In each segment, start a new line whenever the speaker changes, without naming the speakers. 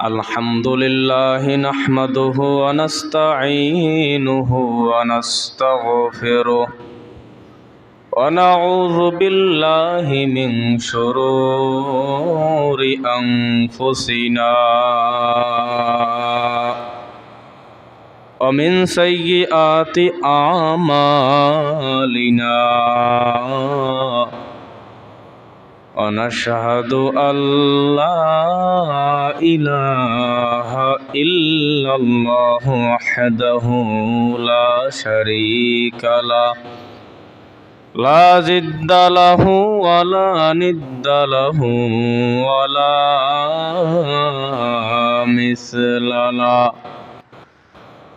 الحمد لله نحمده ونستعينه ونستغفره ونعوذ بالله من شرور أنفسنا ومن سيئات أعمالنا ونشهد أن لا إله إلا الله وحده لا شريك له لا ضد له ولا ند له ولا مثل له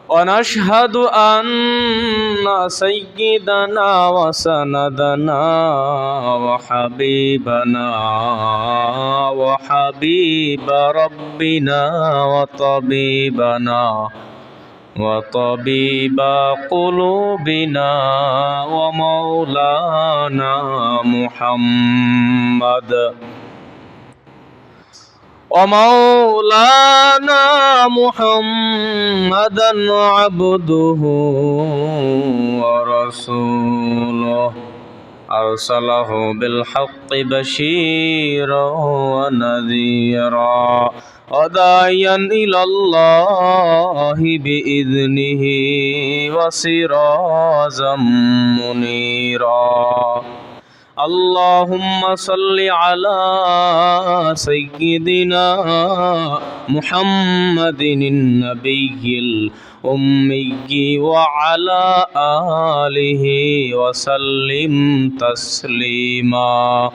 ونشهد أن سيدنا وسندنا وحبيبنا وحبيب ربنا وطبيب قلوبنا ومولانا محمدا عبده ورسوله أرسله بالحق بشيرا ونذيرا وداعيا إلى الله بإذنه وسراجا منيرا اللهم صل على سيدنا محمد النبي الأمي وعلى آله وسلم تسليما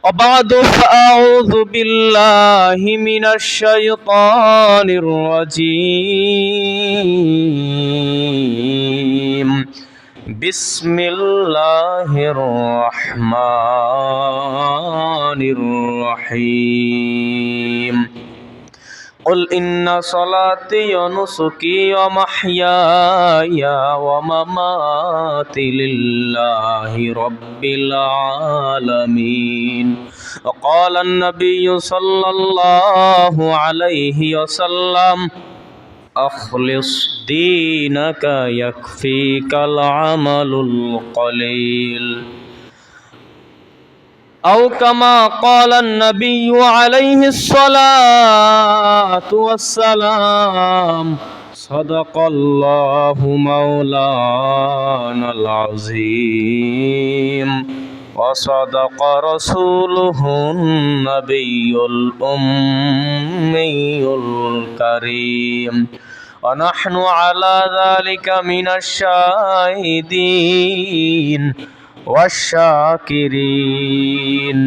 وبعد فأعوذ بالله من الشيطان الرجيم بسم الله الرحمن الرحيم قل إن صلاتي ونسكي ومحياي ومماتي لله رب العالمين وقال النبي صلى الله عليه وسلم أخلص دينك يكفيك العمل القليل أو كما قال النبي عليه الصلاة والسلام صدق الله مولانا العظيم وصدق رسوله النبي الأمي الكريم ونحن على ذلك من الشاهدين والشاكرين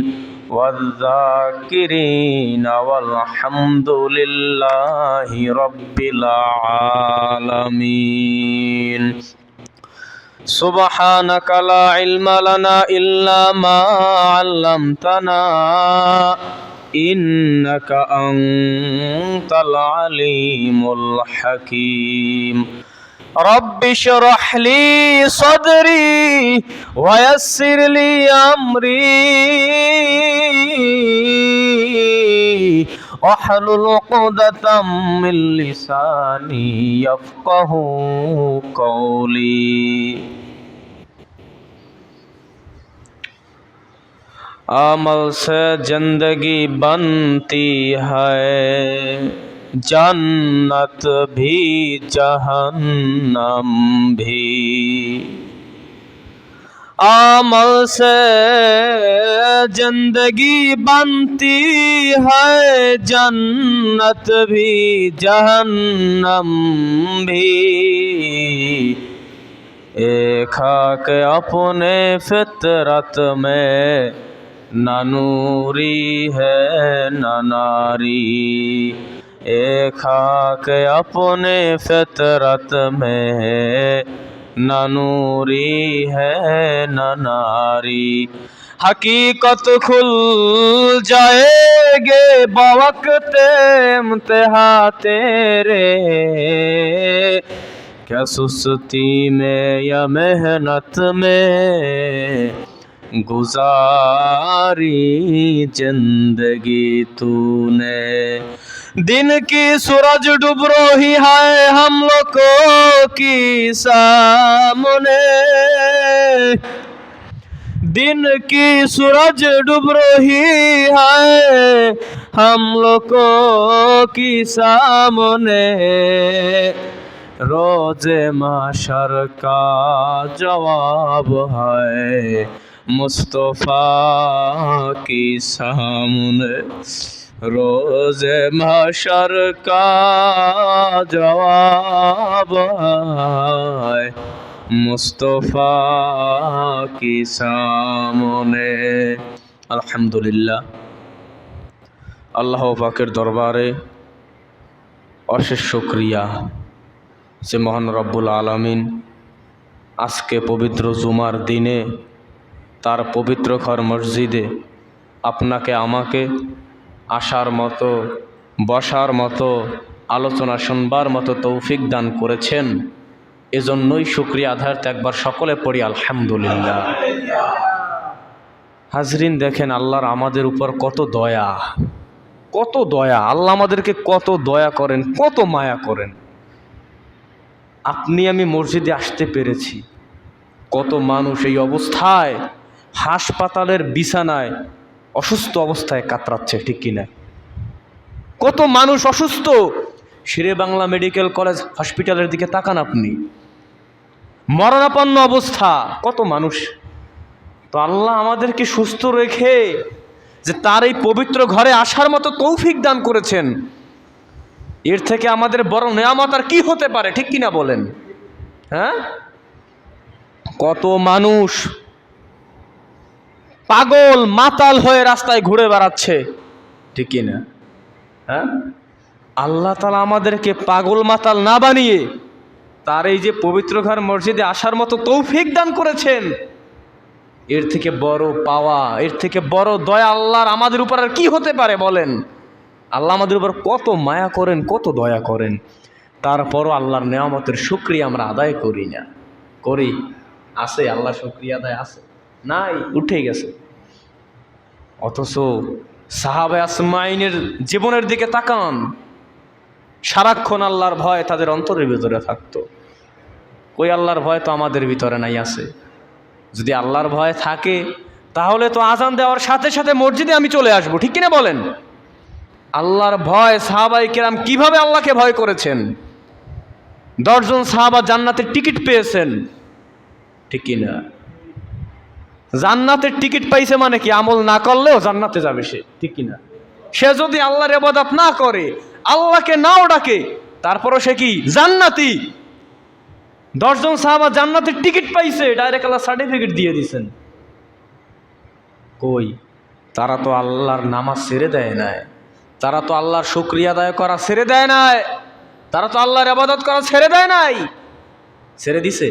والذاكرين والحمد لله رب العالمين سبحانك لا علم لنا إلا ما علمتنا إنك أنت العليم الحكيم رب اشرح لي صدري ويسر لي أمري واحلل عقدة من لساني يفقه قولي अमल से जिंदगी बनती है जन्नत भी जहन्नम भी अमल से जिंदगी बनती है जन्नत भी जहन्नम भी एक खाक अपने फितरत में न नूरी है न नारी एक खाक अपने फितरत में न नूरी है न नारी हकीकत खुल जाएगे बवक़्त इम्तिहा तेरे क्या सुस्ती में या मेहनत में गुजारी जिंदगी तूने। दिन की सूरज डूब रही है हम लोगों की सामने, दिन की सूरज डूब रही है हम लोगों की सामने। रोज़े महशर का जवाब है मुस्तफ़ा की सामने। रोज़े महशर का जवाब है मुस्तफ़ा की सामने। আলহামদুলিল্লাহ, আল্লাহ পাকের দরবারে অশেষ শুকরিয়া যে মহান রব্বুল আলামিন আজকে পবিত্র জুমার দিনে তার পবিত্র ঘর মসজিদে আপনাকে আমাকে আসার মতো, বসার মতো, আলোচনা শুনবার মতো তৌফিক দান করেছেন। এজন্যই শুকরিয়া আদায়ার্থে একবার সকলে পড়ি আলহামদুলিল্লাহ। হাজরিন, দেখেন আল্লাহর আমাদের উপর কত দয়া, কত দয়া। আল্লাহ আমাদেরকে কত দয়া করেন, কত মায়া করেন। আপনি আমি মসজিদে আসতে পেরেছি, কত মানুষ এই অবস্থায় হাসপাতালের বিছানায় অসুস্থ অবস্থায় কাতরাচ্ছে, ঠিক কিনা? কত মানুষ অসুস্থ। শেরে বাংলা মেডিকেল কলেজ হসপিটালের দিকে তাকান আপনি, মরণাপন্ন অবস্থা, কত মানুষ। তো আল্লাহ আমাদেরকে সুস্থ রেখে যে তার এই পবিত্র ঘরে আসার মতো তৌফিক দান করেছেন, এর থেকে আমাদের বড় নেয়ামত আর কি হতে পারে, ঠিক কিনা বলেন? হ্যাঁ, কত মানুষ পাগল মাতাল হয়ে রাস্তায় ঘুরে বেড়াচ্ছে, ঠিক কিনা? হ্যাঁ, আল্লাহ তাআলা আমাদেরকে পাগল মাতাল না বানিয়ে তার এই যে পবিত্র ঘর মসজিদে আসার মতো তৌফিক দান করেছেন, এর থেকে বড় পাওয়া, এর থেকে বড় দয়া আল্লাহর আমাদের উপর আর কি হতে পারে বলেন? আল্লাহ আমাদের উপর কত মায়া করেন, কত দয়া করেন, তারপরও আল্লাহর নেয়ামতের শুকরিয়া আমরা আদায় করি না। করি? আছে আল্লাহ শুকরিয়া আদায়? আছে? নাই, উঠে গেছে। অথচ সাহাবায়ে আসমাইনের জীবনের দিকে তাকান, সারাক্ষণ আল্লাহর ভয় তাদের অন্তরের ভিতরে থাকতো। ওই আল্লাহর ভয় তো আমাদের ভিতরে নাই, আছে। যদি আল্লাহর ভয় থাকে তাহলে তো আজান দেওয়ার সাথে সাথে মসজিদে আমি চলে আসবো, ঠিক কিনা বলেন? আল্লাহর ভয়, সাহাবায়ে কেরাম কিভাবে আল্লাহকে ভয় করেছেন। 10 জন সাহাবা জান্নাতের টিকিট পেয়েছেন, ঠিক কিনা? জান্নাতের টিকিট পাইছে মানে কি, আমল না করলেও জান্নাতে যাবে সে, ঠিক কিনা? সে যদি আল্লাহর ইবাদত না করে, আল্লাহকে নাও ডাকে, তারপরও সে কি জান্নাতি। 10 জন সাহাবা জান্নাতের টিকিট পাইছে, ডাইরেক্ট আল্লাহ সার্টিফিকেট দিয়ে দিয়েছেন। কই? তারা তো আল্লাহর নামাজ ছেড়ে দেয় নাই, তারা তো আল্লাহর শুকরিয়া আদায় করা ছেড়ে দেয় নাই, তারা তো আল্লাহর ইবাদত করা ছেড়ে দেয় নাই। ছেড়ে দিছে?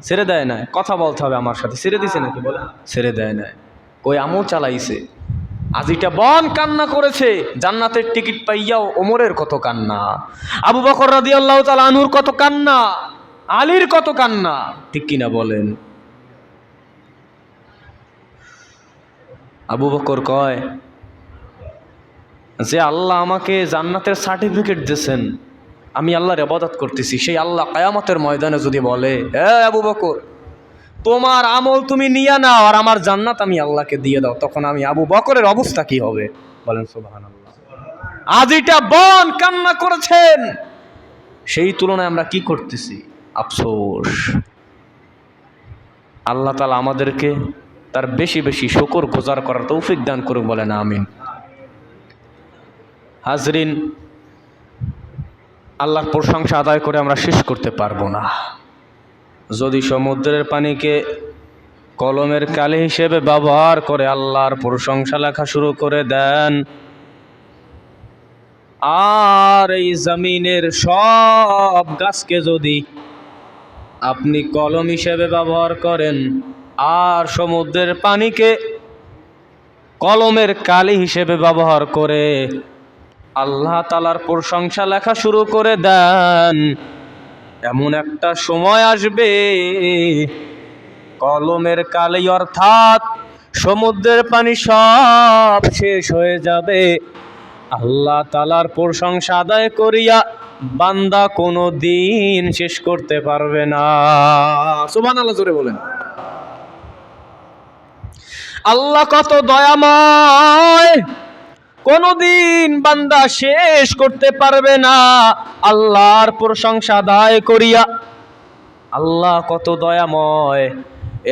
ছেড়ে দেয় নাই। কথা বলতে হবে আমার সাথে, ছেড়ে দিছে নাকি বলে? ছেড়ে দেয় নাই। কই আমও চালাইছে। আজিটা বন কান্না করেছে, জান্নাতের টিকিট পাইয়াও ওমরের কত কান্না, আবু বকর রাদিয়াল্লাহু তাআলা আনহুর কত কান্না, আলীর কত কান্না, ঠিক কিনা বলেন? আবু বকর কয় যে আল্লাহ আমাকে জান্নাতের সার্টিফিকেট দিয়েছেন, আমি আল্লাহর ইবাদত করতেছি, সেই আল্লাহ কিয়ামতের ময়দানে যদি বলে, এ আবু বকর তোমার আমল তুমি নিয়ে নাও আর আমার জান্নাত আমি আল্লাহকে দিয়ে দাও, তখন আমি আবু বকরের অবস্থা কি হবে বলেন? সুবহানাল্লাহ। আজিটা বন কান্না করেছেন, সেই তুলনায় আমরা কি করতেছি? আফসোস। আল্লাহ তাআলা আমাদেরকে তার বেশি বেশি শুকর গুজার করার তৌফিক দান করুন, বলেন আমিন। হাজরিন, আল্লাহর প্রশংসা আদায় করে আমরা শেষ করতে পারবো না। যদি সমুদ্রের পানিকে কলমের কালি হিসেবে ব্যবহার করে আল্লাহর প্রশংসা লেখা শুরু করে দেন, আর এই জমিনের সব গাছকে যদি আপনি কলম হিসেবে ব্যবহার করেন আর সমুদ্রের পানিকে কলমের কালি হিসেবে ব্যবহার করে আল্লাহ তাআলার প্রশংসা লেখা শুরু করে দেন, এমন একটা সময় আসবে কলমের কালি অর্থাৎ সমুদ্রের পানি সব শেষ হয়ে যাবে, আল্লাহ তাআলার প্রশংসা আদায় করিয়া বান্দা কোনো দিন শেষ করতে পারবে না। সুবহানাল্লাহ, জোরে বলেন। আল্লাহ কত দয়াময়, কোনদিন বান্দা শেষ করতে পারবে না আল্লাহর প্রশংসা আদায় করিয়া। আল্লাহ কত দয়াময়।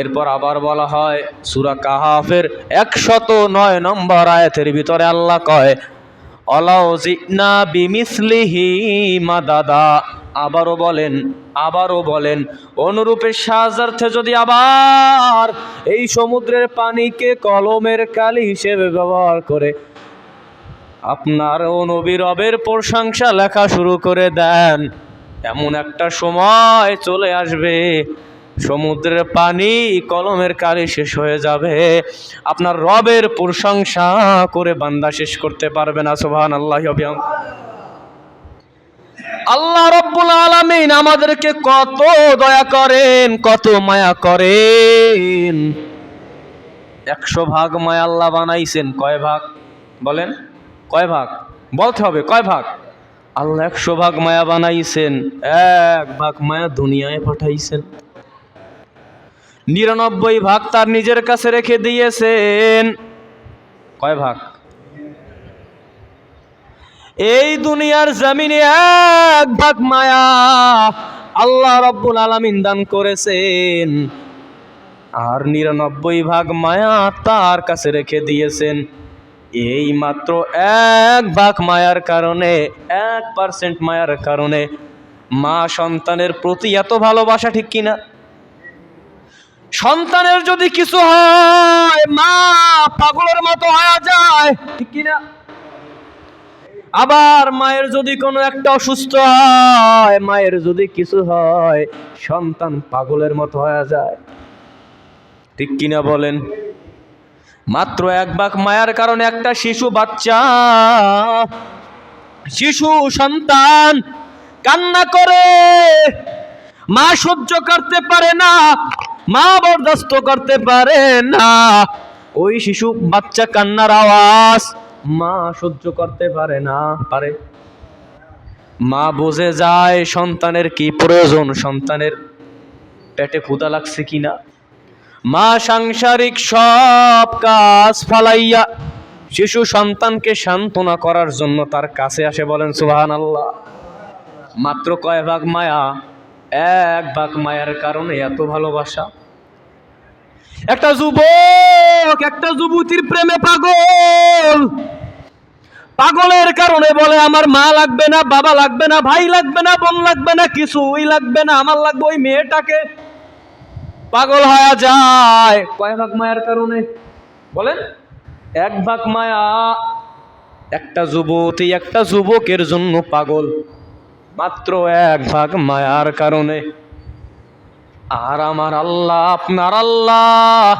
এরপর আবার বলা হয় সূরা কাহাফের 109 নম্বর আয়াতের ভিতরে আল্লাহ কয়, অলাউ জিনা বিমিসলিহি মাদাদা। আবারও বলেন অনুরূপে সাজার্থে যদি আবার এই সমুদ্রের পানিকে কলমের কালি হিসেবে ব্যবহার করে আপনার ও নবী রবের প্রশংসা লেখা শুরু করে দেন, এমন একটা সময় চলে আসবে সমুদ্রের পানি কলমের কালি শেষ হয়ে যাবে, আপনার রবের প্রশংসা করে বান্দা শেষ করতে পারবে না। সুবহানাল্লাহি ওয়া বিহামদিহি। আল্লাহ রাব্বুল আলামিন আমাদেরকে কত দয়া করেন, কত মায়া করেন। 100 ভাগ মায়া আল্লাহ বানাইছেন, কয় ভাগ বলেন? কয় ভাগ বলতে হবে, কয় ভাগ? আল্লাহ 100 ভাগ মায়া বানাইছেন, 1 ভাগ মায়া দুনিয়ায় পাঠাইছেন, 99 ভাগ তার নিজের কাছে রেখে দিয়েছেন। কয় ভাগ? এই দুনিয়ার জমিনে 1 ভাগ মায়া আল্লাহ রাব্বুল আলামিন দান করেছেন, আর 99 ভাগ মায়া তার কাছে রেখে দিয়েছেন। এই মাত্র 1 ভাগ মায়ার কারণে, 1% মায়ার কারণে মা সন্তানের প্রতি এত ভালোবাসা, ঠিক কিনা? সন্তানের যদি কিছু হয় মা পাগলের মতো হয়ে যায়, ঠিক কিনা? আবার মায়ের যদি কোনো একটা অসুস্থ হয়, মায়ের যদি কিছু হয়, সন্তান পাগলের মতো হয়ে যায়, ঠিক কিনা বলেন? মাত্র 1 ভাগ মায়ার কারণে একটা শিশু সন্তান কান্না করে, মা সহ্য করতে পারে না, মা বরদাস্ত করতে পারে না, ওই শিশু বাচ্চা কান্নার আওয়াজ মা সহ্য করতে পারে না। মা বুঝে যায় সন্তানের কি প্রয়োজন, সন্তানের পেটে ক্ষুধা লাগছে কিনা। মা সাংসারিক সব কাজ ফালাইয়া শিশু সন্তানকে সান্ত্বনা করার জন্য তার কাছে আসে। বলেন সুবহানাল্লাহ। মাত্র কয় ভাগ মায়া? 1 ভাগ মায়ার কারণে এত ভালোবাসা। একটা যুবক একটা যুবতীর প্রেমে পাগলের কারণে বলে আমার মা লাগবে না, বাবা লাগবে না, ভাই লাগবে না, বোন লাগবে না, কিছুই লাগবে না, আমার লাগবে ওই মেয়েটাকে। পাগল হয়ে যায় কয় ভাগ মায়ার কারণে? বলেন 1 ভাগ মায়া। একটা যুবতী একটা যুবকের জন্য পাগল মাত্র 1 ভাগ মায়ার কারণে। আর আমার আল্লাহ, আপনার আল্লাহ,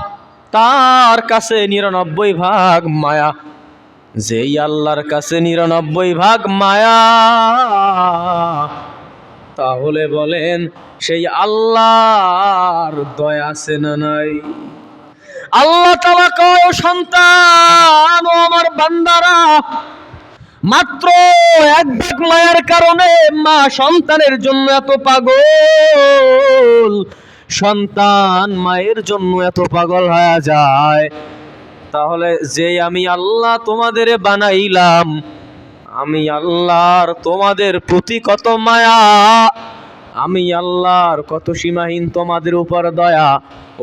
তার কাছে 99 ভাগ মায়া। যেই আল্লাহর কাছে 99 ভাগ মায়া, তাহলে বলেন সেই আল্লাহর দয়া আছে না নাই? আল্লাহ তাআলা কয়, ও সন্তান, ও আমার বান্দারা, মাত্র 1 ভাগ মায়ার কারণে মা সন্তানের জন্য এত পাগল, সন্তান মায়ের জন্য এত পাগল হয়ে যায়। তাহলে যে আমি আল্লাহ তোমাদের বানাইলাম, আমি আল্লাহর তোমাদের প্রতি কত মায়া, আমি আল্লাহর কত সীমাহীন তোমাদের উপর দয়া।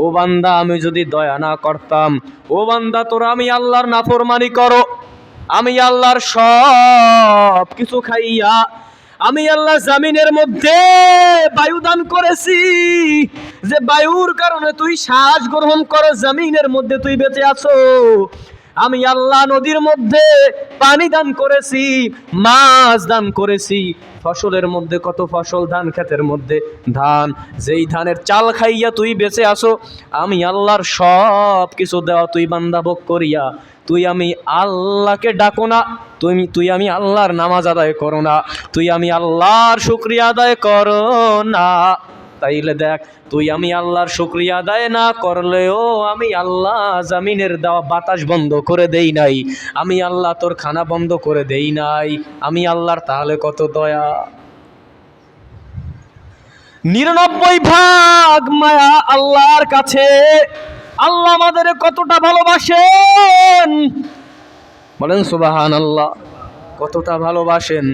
ও বান্দা, আমি যদি দয়া না করতাম, ও বান্দা তোরা আমি আল্লাহর নাফরমানি করো, আমি আল্লাহর সব কিছু খাইয়া, আমি আল্লাহ জমিনের মধ্যে বায়ু দান করেছি, যে বায়ুর কারণে তুই শ্বাস গ্রহণ করো, জমিনের মধ্যে তুই বেঁচে আছো। আমি আল্লাহ নদীর মধ্যে পানি দান করেছি, মাছ দান করেছি, ফসলের মধ্যে কত ফসল, ধান ক্ষেতের মধ্যে ধান, যেই ধানের চাল খাইয়া তুই বেঁচে আসো। আমি আল্লাহর সব কিছু দেওয়া তুই বান্দা ভোগ করিয়া তুই আমি আল্লাহকে ডাকো না, তুই আমি আল্লাহর নামাজ আদায় করো না, তুই আমি আল্লাহর শুকরিয়া আদায় করো না। তাইলে দেখ, তুই আমি আল্লাহর শুকরিয়া আদায় না করলেও আমি আল্লাহ জামিনের দেওয়া বাতাস বন্ধ করে দেই নাই, আমি আল্লাহ তোর খানা বন্ধ করে দেই নাই, আমি আল্লাহর তাহলে কত দয়া। 99 ভাগ মায়া আল্লাহর কাছে। আল্লাহ আমাদের কতটা ভালোবাসেন বলেন সুবহানাল্লাহ। কতটা ভালোবাসেন।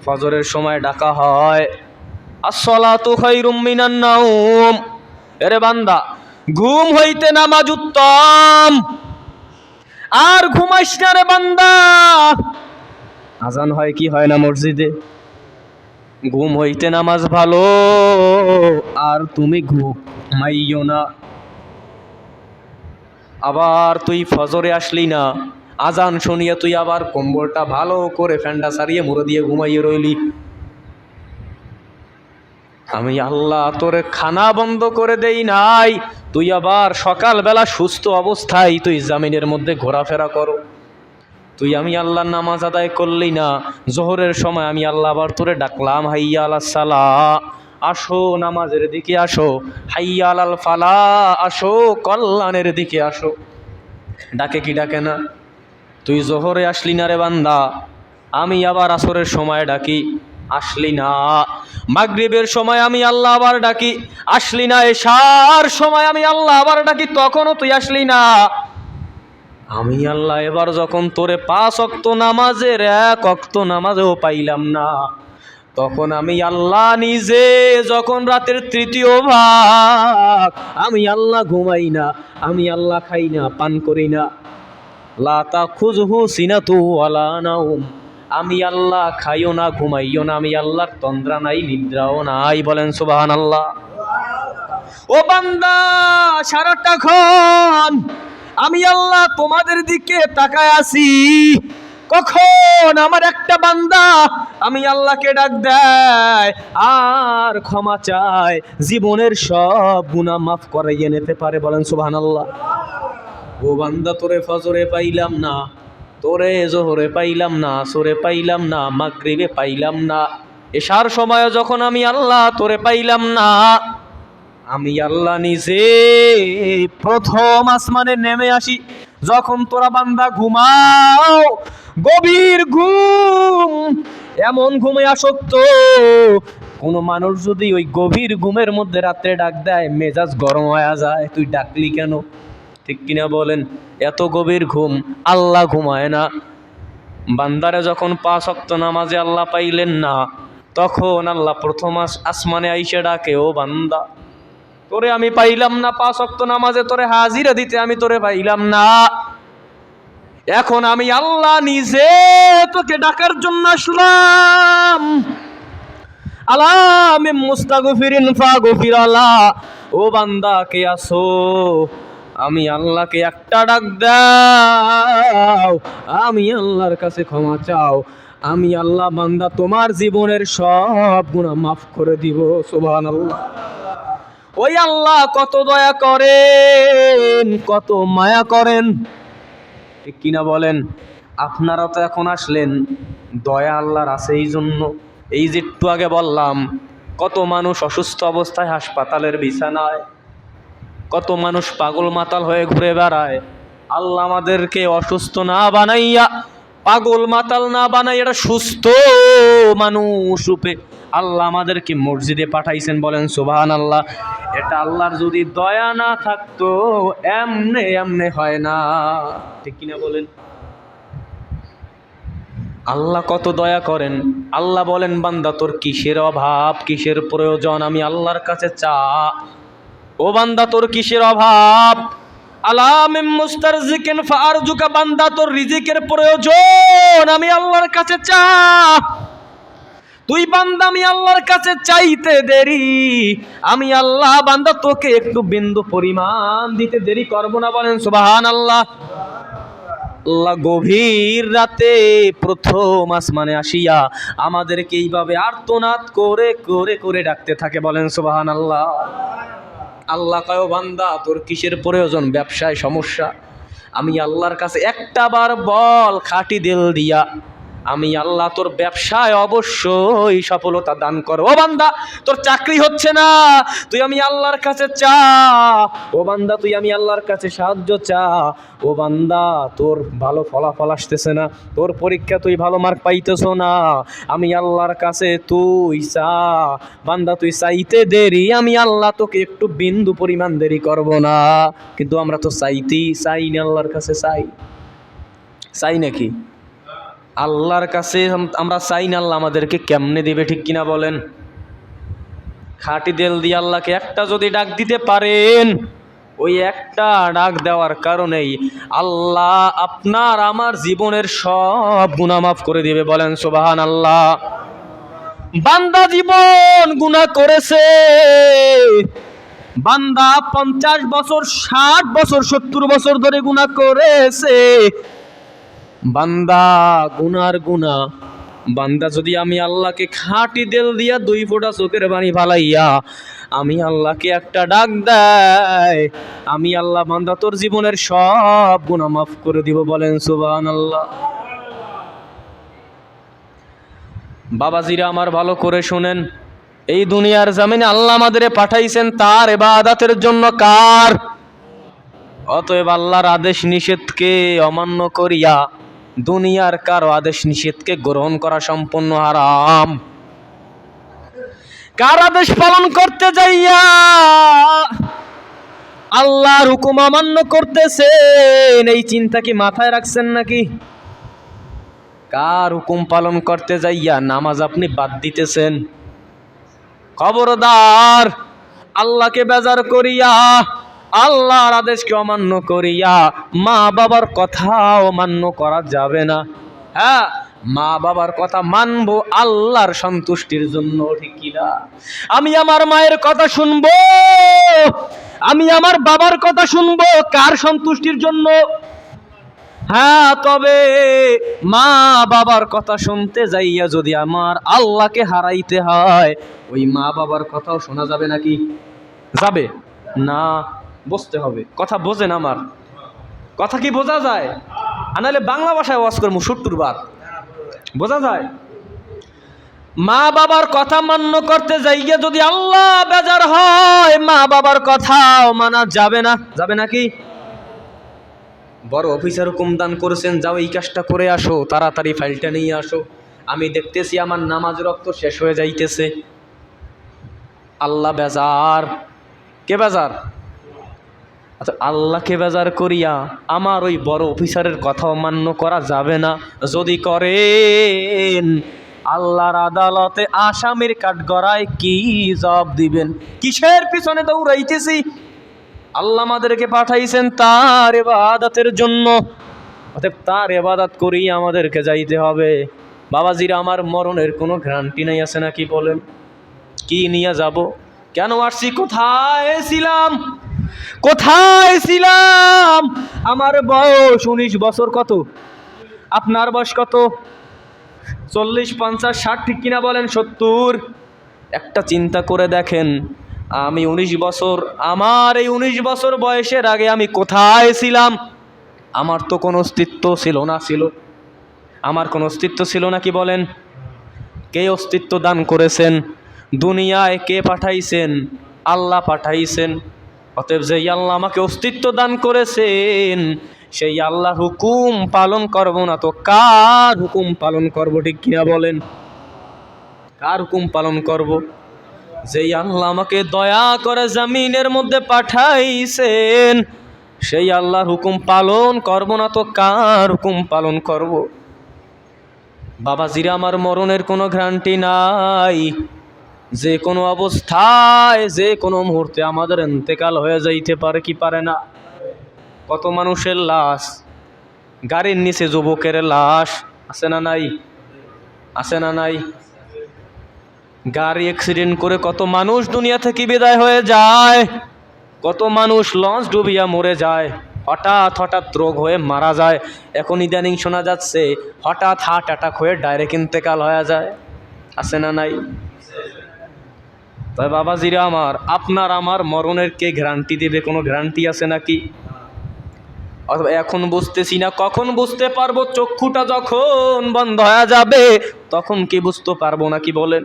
ফজরের সময় ডাকা হয়, আসসালাতু খায়রুম মিনান নাওম, এরে বান্দা ঘুম হইতে নামাজ উত্তম, আর ঘুমাইস না রে বান্দা। আজান হয় কি হয় না মসজিদে, ঘুম হইতে নামাজ ভালো, আর তুমি ঘুমাইও না। আবার তুই ফজরে আসলি না, আজান শুনিয়ে তুই আবার কম্বলটা ভালো করে ফ্যানটা সারিয়ে মুড়ে দিয়ে ঘুমাইয়ে রইলি। আমি আল্লাহ তোরে খানা বন্ধ করে দেই নাই, তুই আবার সকালবেলা সুস্থ অবস্থায় তুই জামিনের মধ্যে ঘোরাফেরা করো। তুই আমি আল্লাহর নামাজ আদায় করলি না, জোহরের সময় আমি আল্লাহ আবার তোরে ডাকলাম, হাইয়া আলাস সালাহ, আসো নামাজের দিকে আসো, হাইয়া আলাল ফালা, আসো কল্যাণের দিকে আসো। ডাকে কি ডাকে না? তুই জোহরে আসলি না রে বান্দা, আমি আবার আসরের সময় ডাকি, আসলি না। মাগরিবের সময় আমি আল্লাহ আবার ডাকি, আসলি না। এশার সময় আমি আল্লাহ আবার ডাকি, তখনও তুই আসলি না। আমি আল্লাহ এবার যখন তোরে 5 ওয়াক্ত নামাজের 1 ওয়াক্ত নামাজেও পাইলাম না, তখন আমি আল্লাহ নিজে যখন রাতের 3য় ভাগ আমি আল্লাহ ঘুমাই না, আমি আল্লাহ খাই না, পান করি না। লা তাখুযহু সিনাতু ওয়ালা নাওম, আমি আল্লাহ খাইও না, ঘুমাইও না, আমি আল্লাহর তন্দ্রা নাই, নিদ্রাও নাই। বলেন সুবহানাল্লাহ। ও বান্দা, সারাটাক্ষণ আমি আল্লাহ তোমাদের দিকে তাকায় আছি, কখন আমার একটা বান্দা আমি আল্লাহকে ডাক দেয় আর ক্ষমা চায়, জীবনের সব গুনাহ মাফ করাইয়ে নিতে পারে। বলেন সুবহানাল্লাহ। ও বান্দা, তোরে ফজরে পাইলাম না, তোরে জোহরে পাইলাম না, আসরে পাইলাম না, মাগরিবে পাইলাম না, এশার সময় যখন আমি আল্লাহ তোরে পাইলাম না, আমি আল্লাহ নিজে প্রথম আসমানে নেমে আসি। যখন তোরা বান্দা ঘুমাও, গভীর ঘুম, এমন ঘুমে আসক্ত, কোনো মানুষ যদি ওই গভীর ঘুমের মধ্যে রাত্রে ডাক দেয়, মেজাজ গরম হয়ে যায়, তুই ডাকলি কেন? ঠিক কিনা বলেন? এত গভীর ঘুম, আল্লাহ ঘুমায় না। বান্দারে যখন 5 ওয়াক্ত নামাজে আল্লাহ পাইলেন না, তখন আল্লাহ প্রথম আসমানে আইসে ডাকে, ও বান্দা তোরে আমি পাইলাম না, 5 ওয়াক্ত নামাজে তোরে হাজিরা দিতে আমি তোরে পাইলাম না, এখন আমি আল্লাহ নিজে তোকে ডাকার জন্য আসলাম। আলামে মুস্তাগফিরিন ফাগফিরালা, ও বান্দা কে আসো, আমি আল্লাহকে একটা ডাক দাও, আমি আল্লাহর কাছে ক্ষমা চাও, আমি আল্লাহ বান্দা তোমার জীবনের সব গুনাহ মাফ করে দিব। সুবহানাল্লাহ। ওই আল্লাহ কত দয়া করেন, কত মায়া করেন, ঠিক কিনা বলেন? আপনারা তো এখন আসলেন, দয়া আল্লাহর আছে এই জন্য। এই যে একটু আগে বললাম, কত মানুষ অসুস্থ অবস্থায় হাসপাতালের বিছানায়, কত মানুষ পাগল মাতাল হয়ে ঘুরে বেড়ায়। আল্লাহ আমাদেরকে অসুস্থ না বানাইয়া, পাগল মাতাল না বানাইয়া, এটা সুস্থ মানুষ রূপে আল্লাহ আমাদেরকে মসজিদে পাঠাইছেন। বলেন সুবহানাল্লাহ। এটা আল্লাহর যদি দয়া না থাকতো, এমনে এমনে হয় না, ঠিক কিনা বলেন? আল্লাহ কত দয়া করেন। আল্লাহ বলেন, বান্দা তোর কিসের অভাব, কিসের প্রয়োজন, আমি আল্লাহর কাছে চা। ও বান্দা তোর কিসের অভাব, আলামিম মুস্তারজিকিন ফারজুকা, বান্দা তোর রিজিকের প্রয়োজন, আমি আল্লাহর কাছে চা। তুই বান্দা আমি আল্লাহর কাছে চাইতে দেরি, আমি আল্লাহ বান্দা তোকে একটু বিন্দু পরিমাণ দিতে দেরি করব না। বলেন সুবহানাল্লাহ। আল্লাহ গভীর রাতে প্রথম আসমানে আসিয়া আমাদেরকে এইভাবে আর্তনাদ করে করে করে ডাকতে থাকে। বলেন সুবহানাল্লাহ। আল্লাহ কয়, বান্দা তোর কিসের প্রয়োজন, ব্যবসায় সমস্যা, আমি আল্লাহর কাছে একটা বার বল খাঁটি দিল দিয়া, আমি আল্লাহ তোর ব্যবসায় অবশ্যই সফলতা দান করো। ও বান্দা, তোর চাকরি হচ্ছে না, তুই আমি আল্লাহর কাছে চা। ও বান্দা, তুই আমি আল্লাহর কাছে সাহায্য চা। ও বান্দা, তোর ভালো ফলাফল আসতেছে না, তোর পরীক্ষা তুই ভালো মার্ক পাইতেছ না, আমি আল্লাহর কাছে তুই চা। বান্দা, তুই চাইতে দেরি, আমি আল্লাহ তোকে একটু বিন্দু পরিমাণ দেরি করব না। কিন্তু আমরা তো চাই না, আল্লাহর কাছে চাই নাকি? আল্লাহর কাছে আমরা চাই না, আল্লাহ আমাদেরকে কেমনে দেবে, ঠিক কিনা বলেন? খাঁটি দিল দিয়ে আল্লাহকে একটা যদি ডাক দিতে পারেন, ওই একটা ডাক দেওয়ার কারণেই আল্লাহ আপনার আমার জীবনের সব গুনাহ মাফ করে দিবে। বলেন সুবহানাল্লাহ। বান্দা জীবন গুনাহ করেছে, বান্দা 50 বছর 60 বছর 70 বছর ধরে গুনাহ করেছে। বান্দা গুনার গুনাহ, বান্দা যদি আমি আল্লাহকে খাঁটি দিল দিয়া 2 ফোঁটা চোখের পানি ফালাইয়া আমি আল্লাহকে একটা ডাক দেয়, আমি আল্লাহ বান্দা তোর জীবনের সব গুনাহ মাফ করে দিব। বলেন সুবহানাল্লাহ। বাবাজিরা আমার ভালো করে শুনেন, এই দুনিয়ার জমিনে আল্লাহ আমাদের পাঠাইছেন তার ইবাদতের জন্য। কার? অতএব আল্লাহর আদেশ নিষেধকে অমান্য করিয়া দুনিয়ার কারো আদেশ নিষেধকে গ্রহণ করা সম্পূর্ণ হারাম। কার আদেশ পালন করতে যাইয়া আল্লাহর হুকুম অমান্য করতেছেন, এই চিন্তা কি মাথায় রাখছেন নাকি? কার হুকুম পালন করতে যাইয়া নামাজ আপনি বাদ দিতেছেন? খবরদার, আল্লাহকে বেজার করিয়া আল্লাহর আদেশকে অমান্য করিয়া মা বাবার কথাও মান্য করা যাবে না। হ্যাঁ, মা বাবার কথা মানবো আল্লাহর সন্তুষ্টির জন্য, ঠিক কিনা? আমি আমার মায়ের কথা শুনবো, আমি আমার বাবার কথা শুনবো কার সন্তুষ্টির জন্য? হ্যাঁ, তবে মা বাবার কথা শুনতে যাইয়া যদি আমার আল্লাহকে হারাইতে হয়, ওই মা বাবার কথাও শোনা যাবে নাকি? যাবে না। বুঝতে হবে, কথা বোঝেন আমার কথা কি বোঝা যায়? আনালে বাংলা ভাষায় ওয়াজ করবো 70 বার, বোঝা যায়? মা বাবার কথা মান্য করতে যাইয়া যদি আল্লাহ বেজার হয়, মা বাবার কথাও মানা যাবে না। যাবে নাকি? বড় অফিসার হুকুম দান করেছেন, যাও এই কাজটা করে আসো, তাড়াতাড়ি ফাইলটা নিয়ে আসো। আমি দেখতেছি আমার নামাজ রক্ত শেষ হয়ে যাইতেছে। আল্লাহ বেজার। কে বেজার? আচ্ছা, আল্লাহকে বেজার করিয়া আমার ওই বড় অফিসারের কথা অমান্য করা যাবে না। যদি করেন, আল্লাহর আদালতে আসামির কাঠগড়ায় কি জবাব দিবেন? কিসের পিছনে দৌড়াইতেছি? আল্লাহ আমাদেরকে পাঠাইছেন তার ইবাদতের জন্য, অতএব তার ইবাদত করেই আমাদেরকে যাইতে হবে। বাবাজিরা আমার, মরণের কোনো গ্যারান্টি নাই, আছে নাকি বলেন? কি নিয়ে যাব? কেন আসছি? কোথায় ছিলাম? আমার বয়স 19 বছর। কত? আপনার বয়স কত? 40, 50, 60, ঠিক কিনা বলেন? 70। একটা চিন্তা করে দেখেন, আমি 19 বছর, আমার এই 19 বছর বয়সের আগে আমি কোথায় ছিলাম? আমার তো কোনো অস্তিত্ব ছিল না। আমার কোনো অস্তিত্ব ছিল না কি বলেন? কে অস্তিত্ব দান করেছেন? দুনিয়ায় কে পাঠাইছেন? আল্লাহ পাঠাইছেন। অতএব যেই আল্লাহ আমাকে অস্তিত্ব দান করেছেন, সেই আল্লাহর হুকুম পালন করব না তো কার হুকুম পালন করব? ঠিক কিনা বলেন? কার হুকুম পালন করব? যেই আল্লাহ আমাকে দয়া করে জমিনের মধ্যে পাঠাইছেন, সেই আল্লাহর হুকুম পালন করব না তো কার হুকুম পালন করব? বাবাজিরা আমার, মরণের কোনো গ্যারান্টি নাই। যে কোনো অবস্থায়, যে কোনো মুহূর্তে আমাদের ইন্তেকাল হয়ে যাইতে পারে, কি পারে না? কত মানুষের লাশ, গাড়ির নিচে যুবকের লাশ, আছে না নাই? আছে না নাই? গাড়ি অ্যাক্সিডেন্ট করে কত মানুষ দুনিয়া থেকে বিদায় হয়ে যায়, কত মানুষ লঞ্চ ডুবিয়া মরে যায়, হঠাৎ রোগ হয়ে মারা যায়। এখন ইদানিং শোনা যাচ্ছে হঠাৎ হার্ট অ্যাটাক হয়ে ডাইরেক্ট ইন্তেকাল হয়ে যায়, আছে না নাই? তাই বাবাজিরা আমার, আপনার আমার মরণের কে গ্যারান্টি দেবে? কোনো গ্যারান্টি আছে নাকি? অথবা এখন বুঝতেছি না, কখন বুঝতে পারবো? চক্ষুটা যখন বন্ধ হয়ে যাবে তখন কি বুঝতে পারবো নাকি বলেন?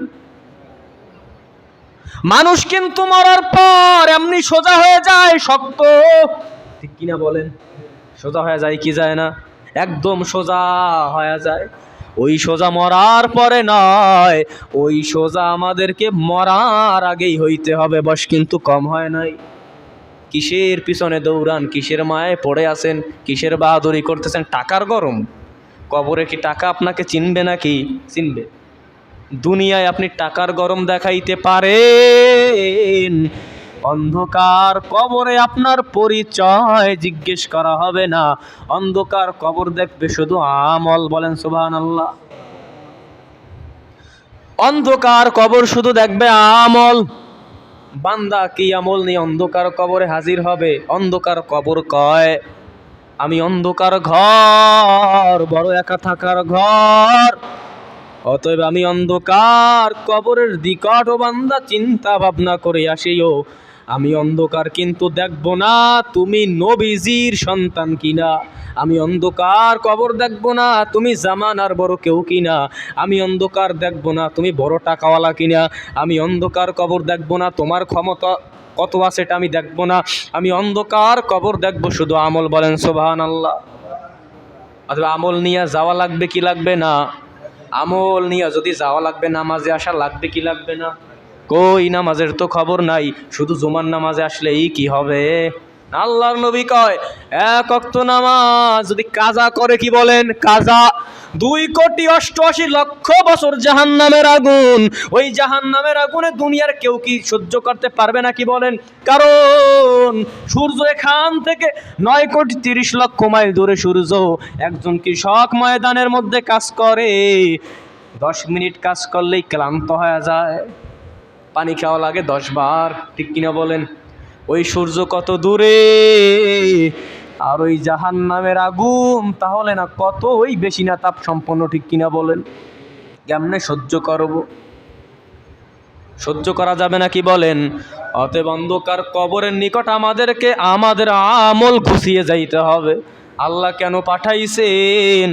মানুষ কিন্তু মরার পর এমনি সোজা হয়ে যায়, শক্ত, ঠিক কিনা বলেন? সোজা হয়ে যায় কি যায় না? একদম সোজা হয়ে যায়। ওই সোজা মরার পরে নয়, ওই সোজা আমাদেরকে মরার আগেই হইতে হবে। বয়স কিন্তু কম হয় নাই। কিসের পিছনে দৌড়ান? কিসের মায়ে পড়ে আছেন? কিসের বাহাদুরি করতেছেন? টাকার গরম। কবরে কি টাকা আপনাকে চিনবে নাকি? চিনবে? দুনিয়ায় আপনি টাকার গরম দেখাইতে পারেন, অন্ধকার কবরে আপনার পরিচয় জিজ্ঞেস করা হবে না। অন্ধকার কবর দেখবে শুধু আমল। বলেন সুবহানাল্লাহ। অন্ধকার কবর শুধু দেখবে আমল। বান্দা কি আমল নিয়ে অন্ধকার কবরে হাজির হবে? অন্ধকার কবর কয়, আমি অন্ধকার ঘর, বড় একা থাকার ঘর, অতএব আমি অন্ধকার কবরের নিকট ও বান্দা চিন্তা ভাবনা করে আসিও। আমি অন্ধকার কিন্তু দেখব না তুমি নবীজির সন্তান কিনা। আমি অন্ধকার কবর দেখব না তুমি জামানার বড় কেউ কিনা। আমি অন্ধকার দেখব না তুমি বড় টাকাওয়ালা কিনা। আমি অন্ধকার কবর দেখব না তোমার ক্ষমতা কত আছে এটা আমি দেখব না। আমি অন্ধকার কবর দেখব শুধু আমল। বলেন সুবহানাল্লাহ। অথবা আমল নিয়ে যাওয়া লাগবে কি লাগবে না? আমল নিয়ে যদি যাওয়া লাগবে, নামাজে আসা লাগবে কি লাগবে না? কই নামাজের তো খবর নাই, শুধু জুমার নামাজে আসলেই কি হবে? আল্লাহর নবী কয়, এক ওয়াক্ত নামাজ যদি কাজা করে, কি বলেন? কাজা, 2,88,00,000 বছর জাহান্নামের আগুন। ওই জাহান্নামের আগুনে দুনিয়ার কেউ কি সহ্য করতে পারবে না কি বলেন? কারণ সূর্য এখান থেকে 9,30,00,000 মাইল দূরে সূর্য। একজন কৃষক ময়দানের মধ্যে কাজ করে, 10 মিনিট কাজ করলেই ক্লান্ত হয়ে যায়, পানি খাওয়া লাগে 10 বার, ঠিক কিনা বলেন? ওই সূর্য কত দূরে, আর ওই জাহান্নামের আগুন তাহলে না কত ওই বেশি না তাপ সম্পন্ন, ঠিক কিনা বলেন? কেমনে সহ্য করব? সহ্য করা যাবে না কি বলেন? অতএব অন্ধকার কবরের নিকট আমাদেরকে আমাদের আমল গুছিয়ে যাইতে হবে। আল্লাহ কেন পাঠাইছেন?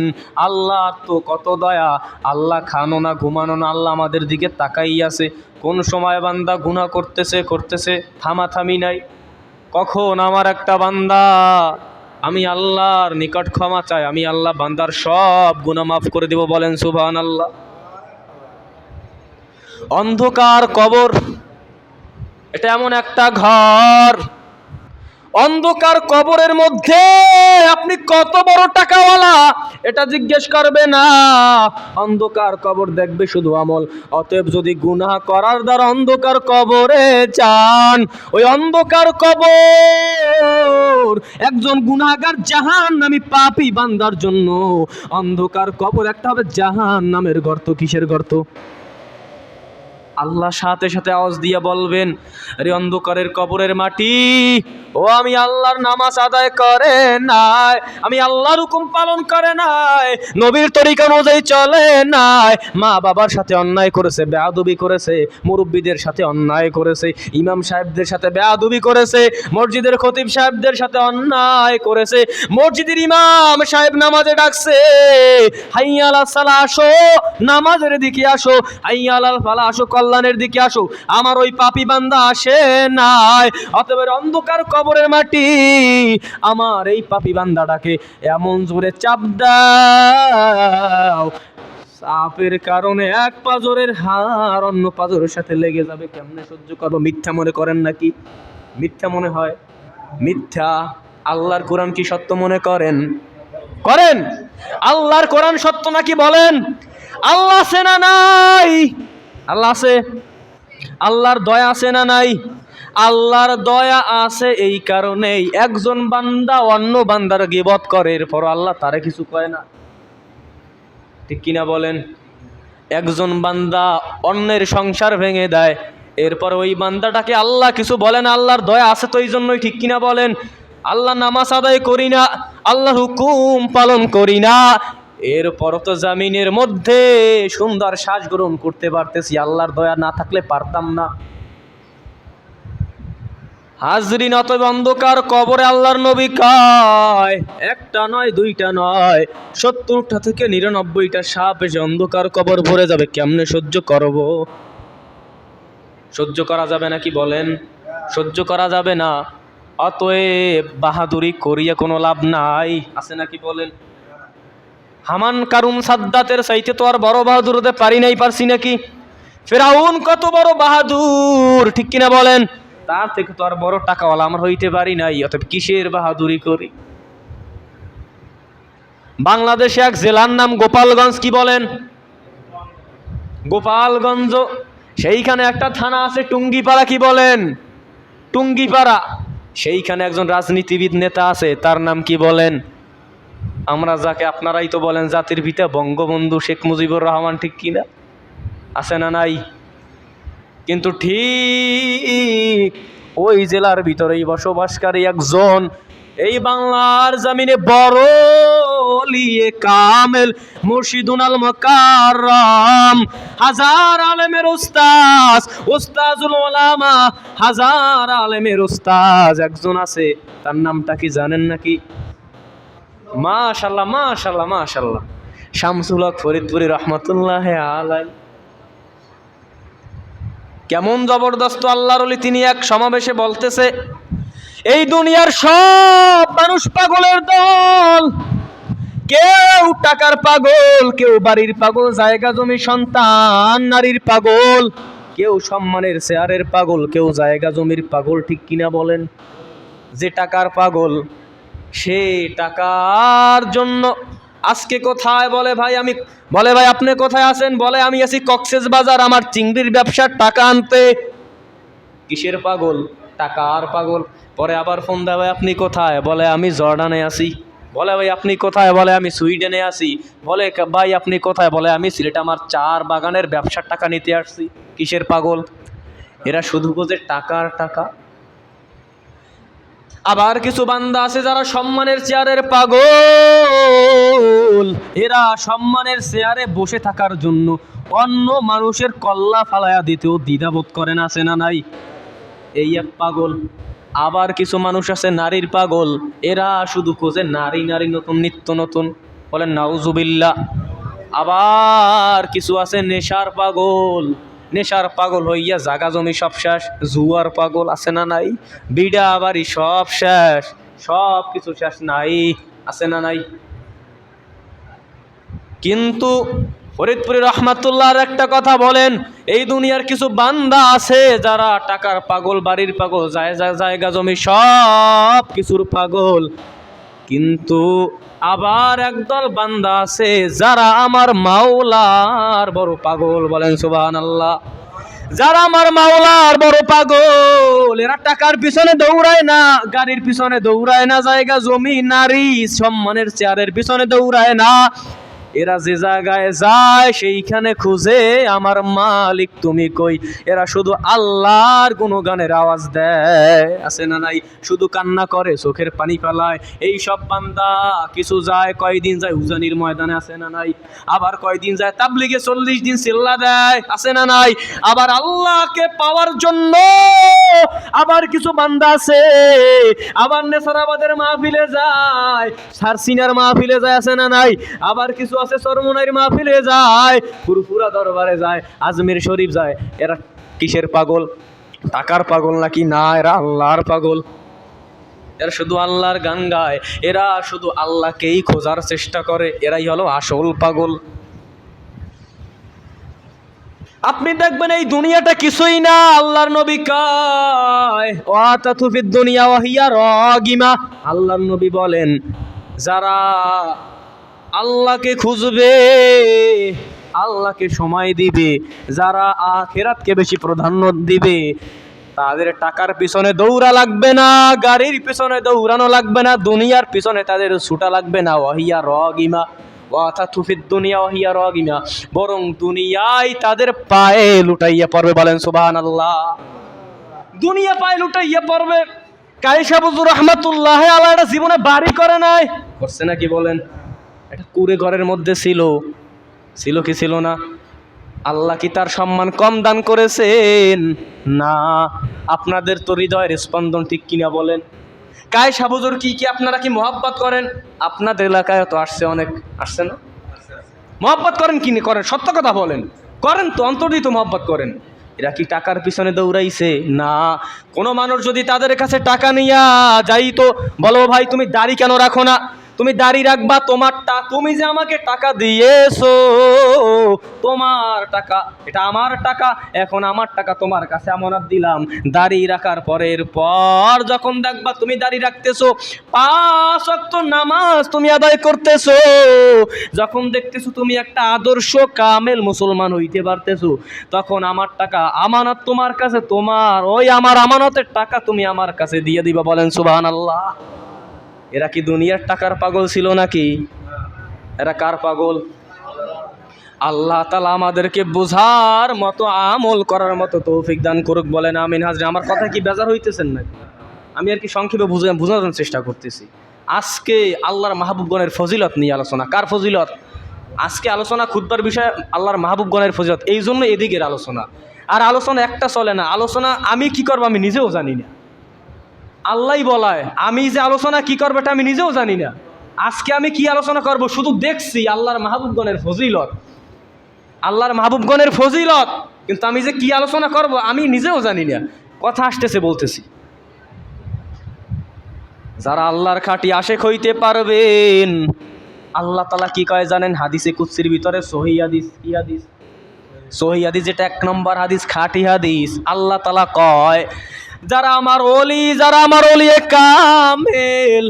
আল্লাহ তো কত দয়া। আল্লাহ খানো না, ঘুমানো না, আল্লাহ আমাদের দিকে তাকাই আছে। কোন সময় বান্দা গুনাহ করতেছে থামাথামি নাই। কখন আমার একটা বান্দা, আমি আল্লাহর নিকট ক্ষমা চাই, আমি আল্লাহ বান্দার সব গুনাহ মাফ করে দেব। বলেন সুবহানাল্লাহ। অন্ধকার কবর এটা এমন একটা ঘর, অন্ধকার কবরের মধ্যে আপনি কত বড় টাকাওয়ালা এটা জিজ্ঞেস করবে না। অন্ধকার কবর দেখবে শুধু আমল। অতএব যদি গুনাহ করার দ্বারা অন্ধকার কবরে যান, ওই অন্ধকার কবর একজন গুনাহগার জাহান্নামী পাপী বান্দার জন্য অন্ধকার কবর একটা হবে জাহান্নামের গর্ত। কিসের গর্ত? আল্লাহ সাথে সাথে আওয়াজ দিয়ে বলবেন, আরে অন্ধকারের কবরের মাটি, ও আমি আল্লাহর নামাজ আদায় করে নাই, আমি আল্লাহর হুকুম পালন করে নাই, নবীর তরিকা অনুযায়ী চলে নাই, মা বাবার সাথে অন্যায় করেছে, বেয়াদবি করেছে, মুরব্বীদের সাথে অন্যায় করেছে, ইমাম সাহেবদের সাথে বেয়াদবি করেছে, মসজিদের খতিব সাহেবদের সাথে অন্যায় করেছে, মসজিদের ইমাম সাহেব নামাজে ডাকছে, হাইয়া আলাস সালাহ, আসো নামাজের দিকে আসো, হাইয়া আলাল ফালাহ, আসো কল্যাণের দিকে আসো, আমার ওই পাপী বান্দা আসে নাই। অতএব অন্ধকার কবরের মাটি আমার এই পাপী বান্দাটাকে এমন জোরে চাপ দাও, চাপের কারণে এক পাজরের হাড় অন্য পাজরের সাথে লেগে যাবে। কেমনে সহ্য করবো? মিথ্যা মনে করেন নাকি? মিথ্যা মনে হয়? মিথ্যা। আল্লাহর কোরআন কি সত্য মনে করেন? করেন? আল্লাহর কোরআন সত্য নাকি বলেন? আল্লাহ আছে না নাই? আল্লাহ আছে। আল্লাহর দয়া আছে না নাই? আল্লাহর দয়া আছে। এই কারণেই একজন বান্দা অন্য বান্দার গীবত করে, এরপর আল্লাহ তারে কিছু কয় না, ঠিক কিনা বলেন? একজন বান্দা অন্যের সংসার ভেঙে দেয়, এরপর ওই বান্দাটাকে আল্লাহ কিছু বলে না। আল্লাহর দয়া আছে তো এই জন্যই, ঠিক কিনা বলেন? আল্লাহ নামাজ আদায় করি না, আল্লাহর হুকুম পালন করি না, এরপর তো জামিনের মধ্যে সুন্দর শ্বাস গ্রহণ করতে পারতেছি। আল্লাহর দয়া না থাকলে পারতাম না। হাজরিন, অতএব অন্ধকার কবরে আল্লাহর নবী কয়, একটা নয় দুইটা নয়, 70টা থেকে 99টা সাপ এসে অন্ধকার কবর ভরে যাবে। কেমনে সহ্য করব? সহ্য করা যাবে না কি বলেন? সহ্য করা যাবে না। অতএব বাহাদুরি করিয়া কোনো লাভ নাই, আছে নাকি বলেন? হামান কারুন সাদ্দাতের চাইতে তো আর বড় বাহাদুর হতে পারি নাই, পারছি নাকি? ফেরাউন কত বড় বাহাদুর, ঠিক কিনা বলেন? তার থেকে তো আর বড় টাকাওয়ালা আমার হইতে পারি নাই। অতএব কিসের বাহাদুরি করি? বাংলাদেশে এক জেলার নাম গোপালগঞ্জ, কি বলেন? গোপালগঞ্জ। সেইখানে একটা থানা আছে টুঙ্গিপাড়া, কি বলেন? টুঙ্গিপাড়া। সেইখানে একজন রাজনীতিবিদ নেতা আছে, তার নাম কি বলেন? আমরা যাকে আপনারাই তো বলেন জাতির পিতা বঙ্গবন্ধু শেখ মুজিবুর রহমান, ঠিক কিনা? আছে না নাই? কিন্তু ঠিক ওই জেলার ভিতরেই বসবাসকারী একজন এই বাংলার জমিনে বড় লিয়ে কামেল মুর্শিদুল আল মুকাররম, হাজার আলেমের উস্তাজ, উস্তাজুল উলামা, হাজার আলেমের উস্তাজ একজন আছে। তার নামটা কি জানেন নাকি? মাশাআল্লাহ মাশাআল্লাহ মাশাআল্লাহ, শামসুল হক ফরিদপুরি রহমাতুল্লাহ আলাইহি। কেমন জবরদস্ত আল্লাহর ওলি! তিনি এক সমাবেশে বলতেছে, এই দুনিয়ার সব মানুষ পাগলের দল। কেউ টাকার পাগল, কেউ বাড়ির পাগল, জায়গা জমি সন্তান নারীর পাগল, কেউ সম্মানের চেয়ারের পাগল, কেউ জায়গা জমির পাগল, ঠিক কিনা বলেন? যে টাকার পাগল, সে টাকার জন্য আজকে কোথায় বলে ভাই আমি, বলে ভাই আপনি কোথায় আছেন? বলে আমি আছি কক্সেস বাজার, আমার চিংড়ির ব্যবসার টাকা আনতে। কিসের পাগল? টাকার পাগল। পরে আবার ফোন দেয়, ভাই আপনি কোথায়? বলে আমি জর্ডানে আছি। বলে ভাই আপনি কোথায়? বলে আমি সুইডেনে আছি। বলে ভাই আপনি কোথায়? বলে আমি সিলেটে আমার চার বাগানের ব্যবসার টাকা নিতে আসছি। কিসের পাগল? এরা শুধু বোঝে টাকার টাকা। আবার কিছু বান্দা আছে যারা সম্মানের চেয়ারের পাগল। এরা সম্মানের চেয়ারে বসে থাকার জন্য অন্য মানুষের কল্লা ফালায়া দিতেও দ্বিধাবোধ করে না, আছে না নাই? এই এক পাগল। আবার কিছু মানুষ আছে নারীর পাগল। এরা শুধু খোঁজে নারী নারী, নতুন নিত্য নতুন, বলেন নাউজুবিল্লাহ। আবার কিছু আছে নেশার পাগল। নেশার পাগল হইয়া জাগা জমি সব শেষ। জুয়ার পাগল, আছে না নাই? বিড়া বাড়ি সব শেষ, সব কিছু শেষ, নাই? আছে না নাই? কিন্তু ফরিদপুরি রহমাতুল্লাহর একটা কথা বলেন, এই দুনিয়ার কিছু বান্দা আছে যারা টাকার পাগল, বাড়ির পাগল, জায়গা জমি সব কিছুর পাগল। কিন্তু আবার একদল বান্দা আছে যারা আমার মাওলার বড় পাগল, বলেন সুবহানাল্লাহ। যারা আমার মাওলার বড় পাগল, এরা টাকার পিছনে দৌড়ায় না, গাড়ির পিছনে দৌড়ায় না, জায়গা জমি নারী সম্মানের চেয়ারের পিছনে দৌড়ায় না। এরা যে জায়গায় যায় সেইখানে খুঁজে আমার মালিক তুমি কই। এরা শুধু আল্লাহর গুণগানের আওয়াজ দেয়, আছে না নাই? শুধু কান্না করে, চোখের পানি ফেলায়। এই সব বান্দা কিছু যায়, কয়দিন যায় উজানির ময়দানে, আছে না নাই? আবার কয়দিন যায় তাবলিগে 40 দিন চিল্লা দেয়, আছে না নাই? আবার আল্লাহকে পাওয়ার জন্য আবার কিছু বান্দা আছে আবার নেসারাবাদের মাহফিলে যায়, সারসিনার মাহফিলে যায়, আছে না নাই? আবার কিছু আছে চরমনাইর মাহফিলে যায়, ফুরফুরা দরবারে যায়, আজমির শরীফ যায়। এরা কিসের পাগল? টাকার পাগল নাকি? না, এরা আল্লাহর পাগল। এরা শুধু আল্লাহর গান গায়, এরা শুধু আল্লাহকেই খোঁজার চেষ্টা করে। এরাই হলো আসল পাগল। আপনি দেখবেন এই দুনিয়াটা কিছুই না। আল্লাহর নবী কয় ওয়াতাতু ফিদ দুনিয়া ওয়া হিয়া রাগিমা। আল্লাহর নবী বলেন, যারা আল্লাহকে খুঁজবে, আল্লাহকে সময় দিবে, যারা আখিরাতকে বেশি প্রাধান্য দিবে, তাদের টাকার পিছনে দৌড়া লাগবে না, গাড়ির পিছনে দৌড়ানো লাগবে না, দুনিয়ার পিছনে তাদের ছুটা লাগবে না। ওয়াহিয়া রাগিমা ওয়াতাতু ফিদ দুনিয়া ওয়া হিয়া রাগিমা, বরং দুনিয়ায় তাদের পায়ে লুটাইয়া পড়বে, বলেন সুবহানাল্লাহ। দুনিয়া পায়ে লুটাইয়া পড়বে। কায়েশা বুজুর রহমাতুল্লাহ আলাইহি জীবনে বাড়ি করে নাই, করছে নাকি বলেন? এটা কুড়ে ঘরের মধ্যে ছিল, ছিল কি ছিল না? আল্লাহ কি তার সম্মান কম দান করেছেন? না। আপনাদের তো হৃদয়ের স্পন্দন ঠিক কিনা বলেন? কায়েশা হুজুর কি আপনারা কি মহব্বত করেন? আপনাদের এলাকায় তো আসছে, অনেক আসছে না? মহব্বত করেন কি করেন? সত্য কথা বলেন। করেন তো, অন্তর্দিত মহব্বত করেন। এরা কি টাকার পিছনে দৌড়াইছে? না। কোনো মানুষ যদি তাদের কাছে টাকা নিয়া যাইতো, বলো ভাই তুমি দাড়ি কেন রাখো না? তুমি দাড়ি রাখবা তোমারটা, তুমি যে আমাকে টাকা দিয়েছো, তোমার টাকা, এটা আমার টাকা, এখন আমার টাকা তোমার কাছে আমানত দিলাম। দাড়ি রাখার পরের পর যখন দেখবা তুমি দাড়ি রাখতেছো, 5 ওয়াক্ত নামাজ তুমি আদায় করতেছো, যখন দেখতেছো তুমি একটা আদর্শ কামেল মুসলমান হইতে পারতেছো, তখন আমার টাকা আমানত তোমার কাছে, তোমার ওই আমার আমানতের টাকা তুমি আমার কাছে দিয়ে দিবা। বলেন সুবহানাল্লাহ। এরা কি দুনিয়ার টাকার পাগল ছিল নাকি? এরা কার পাগল? আল্লাহ তাআলা আমাদেরকে বোঝার মতো, আমল করার মতো তৌফিক দান করুক। বলেন আমিন। হাজরিন, আমার কথা কি বেজার হইতেছেন নাকি? আমি আর কি সংক্ষেপে বোঝানোর চেষ্টা করতেছি। আজকে আল্লাহর মাহবুবগণের ফজিলত নিয়ে আলোচনা। কার ফজিলত? আজকে আলোচনা খুতবার বিষয় আল্লাহর মাহবুবগণের ফজিলত, এই জন্য এদিকের আলোচনা। আর আলোচনা একটা চলে না, আলোচনা আমি কি করবো আমি নিজেও জানি না। আল্লাহই বলায়, আমি যে আলোচনা কি করবো এটা আমি নিজেও জানি না। আজকে আমি কি আলোচনা করব শুধু দেখছি আল্লাহর মাহবুবগণের ফজিলত, আল্লাহর মাহবুবগণের ফজিলত, কিন্তু আমি যে কি আলোচনা করব আমি নিজেও জানি না। কথা আসতেছে বলতেছি। যারা আল্লাহর খাঁটি আশেক হইতে পারবেন, আল্লাহ তাআলা কি কয় জানেন? হাদিসে কুদসির ভিতরে সহিহ হাদিস, কি হাদিস? সহিহ হাদিস, যেটা 1 নম্বর হাদিস, খাঁটি হাদিস। আল্লাহ তাআলা কয়, যারা আমার ওলি, যারা আমার ওলিয়ে কামেল,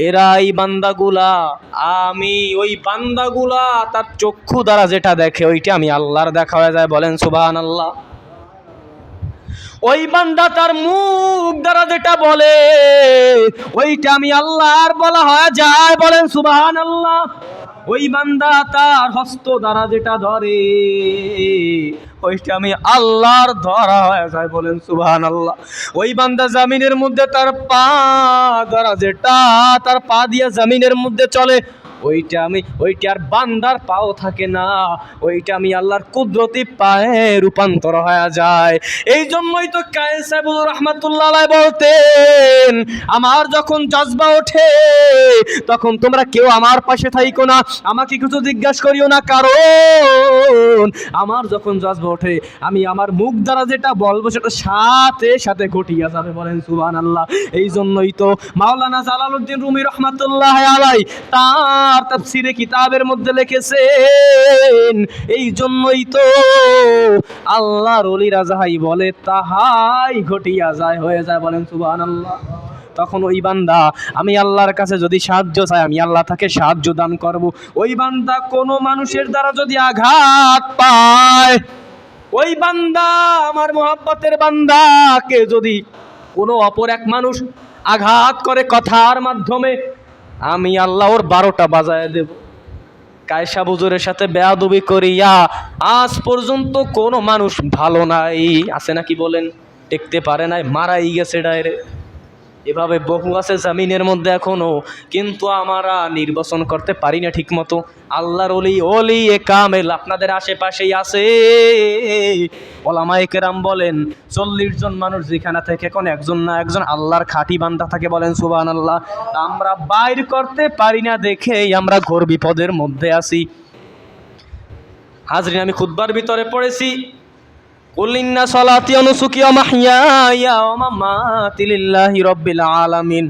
এরা এই বান্দাগুলা, আমি ওই বান্দাগুলা তার চক্ষু দ্বারা যেটা দেখে ওইটা আমি আল্লাহর দেখা হয়ে যায়। বলেন সুবহানাল্লাহ। ওই বান্দা তার মুখ দ্বারা যেটা বলে ওইটা আমি আল্লাহর বলা হয়ে যায়। বলেন সুবহানাল্লাহ। ওই বান্দা তার হস্ত দ্বারা যেটা ধরে ওইটা আমি আল্লাহর ধরা হয়ে যায়। বলেন সুবহানাল্লাহ। ওই বান্দা জমিনের মধ্যে তার পা দ্বারা যেটা, তার পা দিয়ে জমিনের মধ্যে চলে ওইটা আর বান্দার পাও থাকে না, ওইটা আমি আল্লাহর কুদরতি পায়ে রূপান্তর হয়ে যায়। এই জন্যই তো কায়েস রাহমাতুল্লাহ আলাইহি বলতেন, আমার যখন জজবা ওঠে তখন তোমরা কেউ আমার পাশে থাইকো না, আমাকে কিছু জিজ্ঞাসা করিও না, কারণ আমার যখন জজবা ওঠে আমি আমার মুখ দ্বারা যেটা বলবো সেটা সাথে সাথে ঘটিয়া যাবে। বলেন সুবহানাল্লাহ। এই জন্যই তো মাওলানা জালালউদ্দিন রুমি রহমাতুল্লাহ আলাইহি তার তাফসীরে কিতাবের মধ্যে লিখেছেন, এই জন্যই তো আল্লাহর ওলিরা যাহাই বলে তাহাই ঘটিয়া যায়, হয়ে যায়। বলেন সুবহানাল্লাহ। তখন ওই বান্দা, আমি আল্লাহর কাছে যদি সাহায্য চাই আমি আল্লাহ তাকে সাহায্য দান করব। ওই বান্দা কোনো মানুষের দ্বারা যদি আঘাত পায়, ওই বান্দা আমার মহব্বতের বান্দাকে যদি কোনো অপর এক মানুষ আঘাত করে কথার মাধ্যমে, আমি আল্লাহ ওর 12টা বাজায় দেব। কায়েশা হুজুরের সাথে বেয়াদবি করিয়া আজ পর্যন্ত কোনো মানুষ ভালো নাই, আছে নাকি বলেন? টেকতে পারে নাই, মারাই গেছে ডাইরেক্ট। এভাবে বহু আছে জমিনের মধ্যে এখনো, কিন্তু আমরা নির্বাচন করতে পারি না ঠিক মতো। আল্লাহর ওলি এ কামেল আপনাদের আশেপাশেই আছে। ওলামায়ে কেরাম বলেন 40 জন মানুষ যেখানে থেকে এখন একজন না একজন আল্লাহর খাঁটি বান্দা থাকে। বলেন সুবহানাল্লাহ। আমরা বাইর করতে পারি না দেখেই আমরা ঘোর বিপদের মধ্যে আছি। হাজরিন, আমি খুতবার ভিতরে পড়েছি, কুল ইন্না সলাতি ওয়া নুসুকি ওয়া মাহইয়ায়া ওয়া মামাতি লিল্লাহি রাব্বিল আলামিন।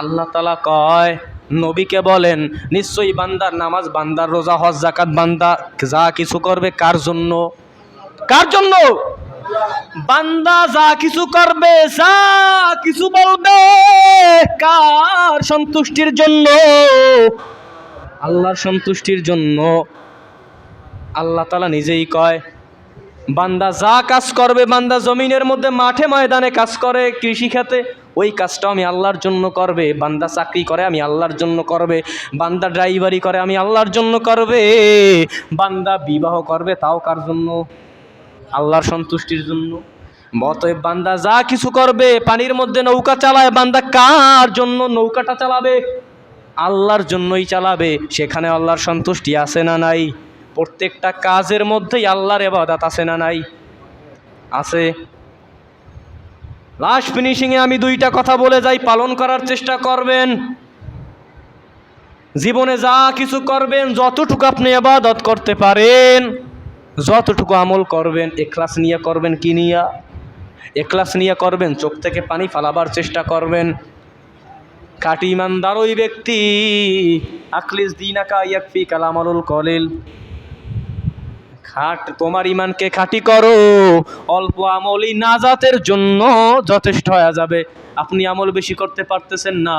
আল্লাহ তাআলা কয়, নবীকে বলেন নিশ্চয়ই বান্দার নামাজ, বান্দার রোজা, হজ, যাকাত, বান্দা যা কিছু করবে কার জন্য? কার জন্য? বান্দা যা কিছু করবে, যা কিছু বলবে কার সন্তুষ্টির জন্য? আল্লাহর সন্তুষ্টির জন্য। আল্লাহ তাআলা নিজেই কয়, বান্দা যা কাজ করবে, বান্দা জমিনের মধ্যে মাঠে ময়দানে কাজ করে, কৃষি খাতে, ওই কাজটা আমি আল্লাহর জন্য করবে। বান্দা চাকরি করে আমি আল্লাহর জন্য করবে, বান্দা ড্রাইভারি করে আমি আল্লাহর জন্য করবে, বান্দা বিবাহ করবে তাও কার জন্য? আল্লাহর সন্তুষ্টির জন্য। অতএব বান্দা যা কিছু করবে, পানির মধ্যে নৌকা চালায়, বান্দা কার জন্য নৌকাটা চালাবে? আল্লাহর জন্যই চালাবে। সেখানে আল্লাহর সন্তুষ্টি আছে না নাই? প্রত্যেকটা কাজের মধ্যেই আল্লাহর ইবাদত আছে না নাই? আছে। লাস্ট ফিনিশিংয়ে আমি দুইটা কথা বলে যাই, পালন করার চেষ্টা করবেন। জীবনে যা কিছু করবেন, যতটুকু আপনি ইবাদত করতে পারেন, যতটুকু আমল করবেন, ইখলাস নিয়ে করবেন। কি নিয়া? ইখলাস নিয়ে করবেন। চোখ থেকে পানি ফালাবার চেষ্টা করবেন। খাঁটি ইমানদার ওই ব্যক্তি, আখলিস দীনাকা ইয়াকফিকাল আমালুল কলিল। তোমার ইমানকে খাঁটি করো, অল্প আমলই নাজাতের জন্য যথেষ্ট হয়ে যাবে। আপনি আমল বেশি করতে পারতেছেন না,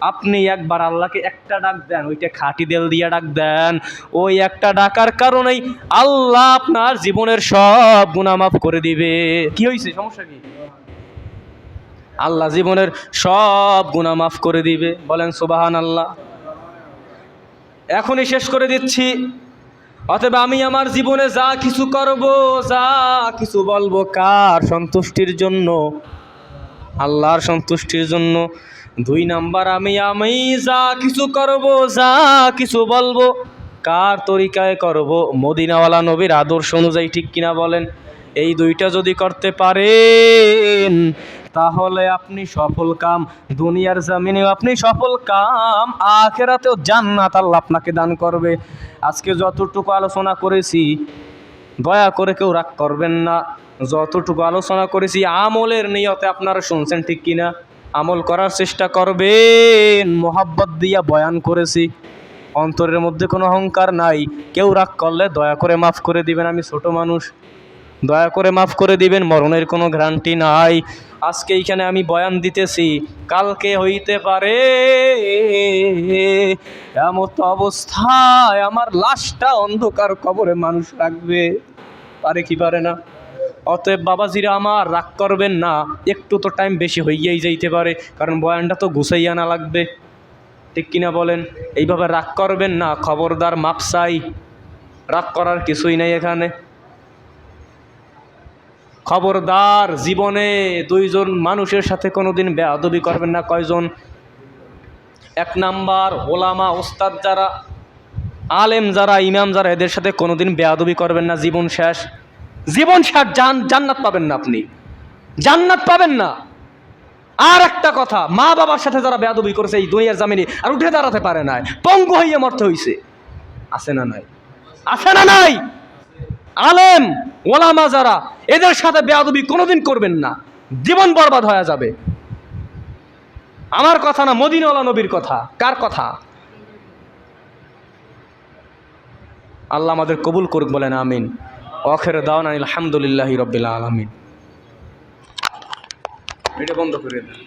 আপনি একবার আল্লাহকে একটা ডাক দেন, ওইটা খাঁটি দিল দিয়ে ডাক দেন। ওই একটা ডাকার কারণেই আল্লাহ আপনার জীবনের সব গুনাহ মাফ করে দিবে। কি হয়েছে? সমস্যা কি? আল্লাহ জীবনের সব গুনাহ মাফ করে দিবে। বলেন সুবহানাল্লাহ। এখনই শেষ করে দিচ্ছি। অতএব আমি আমার জীবনে যা কিছু করব, যা কিছু বলবো, কার সন্তুষ্টির জন্য? আল্লাহর সন্তুষ্টির জন্য। 2 নাম্বার, আমি যা কিছু করব, যা কিছু বলবো, কার তরিকায় করব? মদিনাওয়ালা নবীর আদর্শ অনুযায়ী। ঠিক কিনা বলেন? এই দুইটা যদি করতে পারেন, তাহলে আপনি সফল কাম। দুনিয়ার জমিনেও আপনি সফল কাম, আখিরাতেও জান্নাত আল্লাহ আপনাকে দান করবে। আজকে যতটুকু আলোচনা করেছি, দয়া করে কেউ রাগ করবেন না। যতটুকু আলোচনা করেছি আমলের নিয়তে আপনারা শুনছেন, ঠিক কিনা? আমল করার চেষ্টা করবেন। মোহাব্বত দিয়া বয়ান করেছি, অন্তরের মধ্যে কোনো অহংকার নাই। কেউ রাগ করলে দয়া করে মাফ করে দিবেন। আমি ছোট মানুষ, দয়া করে মাফ করে দিবেন। মরণের কোনো গ্যারান্টি নাই। আজকে এইখানে আমি বয়ান দিতেছি, কালকে হইতে পারে এমত অবস্থায় আমার লাশটা অন্ধকার কবরে মানুষ রাখবে। পারে কি পারে না? অতএব বাবাজিরা আমার, রাগ করবেন না। একটু তো টাইম বেশি হইয়াই যাইতে পারে, কারণ বয়ানটা তো গুছাই আনা লাগবে। ঠিক কিনা বলেন? এইভাবে রাগ করবেন না। খবরদার, মাপ চাই। রাগ করার কিছুই নাই এখানে। খবরদার, জীবনে 2 জন মানুষের সাথে কোনোদিন বেয়াদবি করবেন না। কয়জন? 1 নাম্বার, ওলামা, ওস্তাদ যারা, আলেম যারা, ইমাম যারা, এদের সাথে কোনোদিন বেয়াদবি করবেন না। জীবন শেষ। জীবন শেষ, জান্নাত পাবেন না আপনি, জান্নাত পাবেন না। আর একটা কথা, মা বাবার সাথে যারা বেয়াদবি করেছে এই দুনিয়ার জামিনে, আর উঠে দাঁড়াতে পারে না, পঙ্গু হইয়া মরতে হইছে। আছে না নাই? আছে না নাই? আলেম ওলামা যারা, এদের সাথে বেয়াদবি কোনোদিন করবেন না, জীবন বরবাদ হয়ে যাবে। আমার কথা না, মদিনাওয়ালা নবীর কথা। কার কথা? আল্লাহ আমাদের কবুল করুক, বলেন আমিন। আখির দাওয়ানা আলহামদুলিল্লাহি রাব্বিল আলামিন। এটা বন্ধ করে দেন।